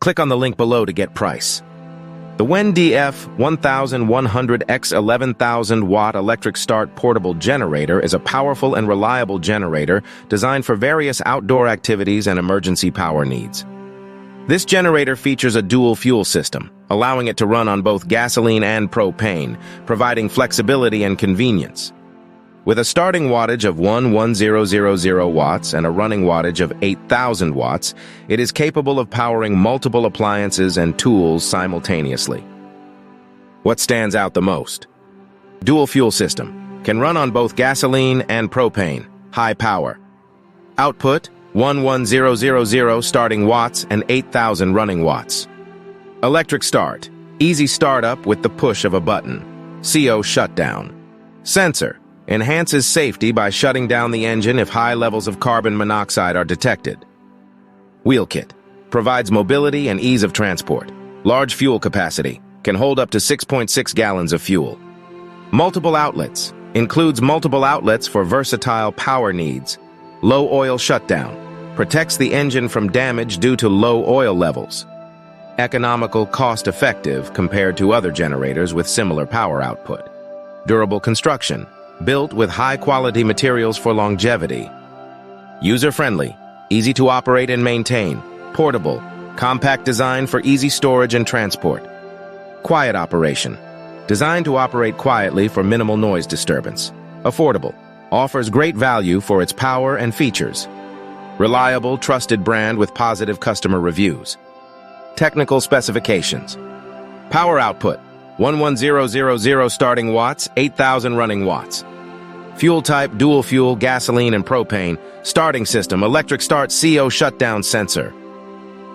Click on the link below to get price. The WEN DF1100X 11,000 watt electric start portable generator is a powerful and reliable generator designed for various outdoor activities and emergency power needs. This generator features a dual fuel system, allowing it to run on both gasoline and propane, providing flexibility and convenience. With a starting wattage of 11000 watts and a running wattage of 8,000 watts, it is capable of powering multiple appliances and tools simultaneously. What stands out the most? Dual fuel system. Can run on both gasoline and propane. High power. Output, 11000 starting watts and 8,000 running watts. Electric start. Easy startup with the push of a button. CO shutdown. Sensor. Enhances safety by shutting down the engine if high levels of carbon monoxide are detected. Wheel kit. Provides mobility and ease of transport. Large fuel capacity. Can hold up to 6.6 gallons of fuel. Multiple outlets. Includes multiple outlets for versatile power needs. Low oil shutdown. Protects the engine from damage due to low oil levels. Economical, cost-effective compared to other generators with similar power output. Durable construction. Built with high-quality materials for longevity. User-friendly, easy to operate and maintain. Portable, compact design for easy storage and transport. Quiet operation, designed to operate quietly for minimal noise disturbance. Affordable, offers great value for its power and features. Reliable, trusted brand with positive customer reviews. Technical specifications. Power output, 11000 starting watts, 8,000 running watts. Fuel type, dual fuel, gasoline and propane. Starting system, electric start CO shutdown sensor.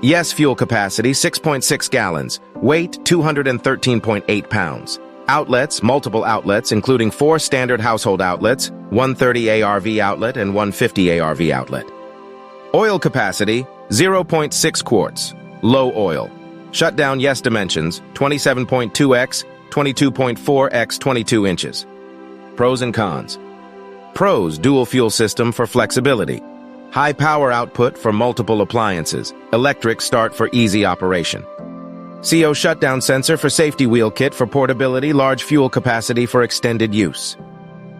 Yes fuel capacity, 6.6 gallons. Weight, 213.8 pounds. Outlets, multiple outlets, including 4 standard household outlets, 130 ARV outlet and 150 ARV outlet. Oil capacity, 0.6 quarts. Low oil. Shutdown yes dimensions, 27.2x, 22.4x 22 inches. Pros and cons. Pros, dual fuel system for flexibility. High power output for multiple appliances. Electric start for easy operation. CO shutdown sensor for safety. Wheel kit for portability. Large fuel capacity for extended use.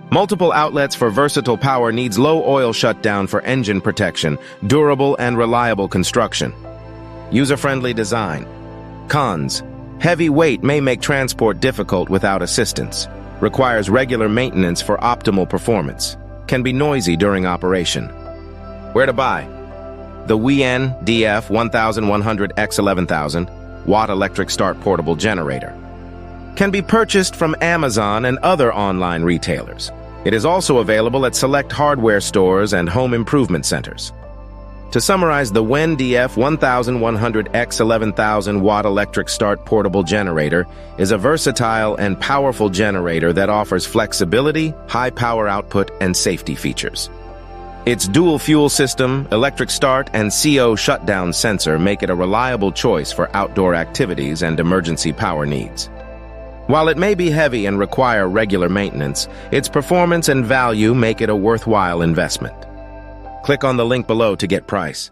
Multiple outlets for versatile power needs. Low oil shutdown for engine protection. Durable and reliable construction. User-friendly design. Cons. Heavy weight may make transport difficult without assistance. Requires regular maintenance for optimal performance. Can be noisy during operation. Where to buy? The WEN DF1100X 11,000 watt electric start portable generator. Can be purchased from Amazon and other online retailers. It is also available at select hardware stores and home improvement centers. To summarize, the WEN DF1100X 11,000 watt electric start portable generator is a versatile and powerful generator that offers flexibility, high power output, and safety features. Its dual fuel system, electric start, and CO shutdown sensor make it a reliable choice for outdoor activities and emergency power needs. While it may be heavy and require regular maintenance, its performance and value make it a worthwhile investment. Click on the link below to get price.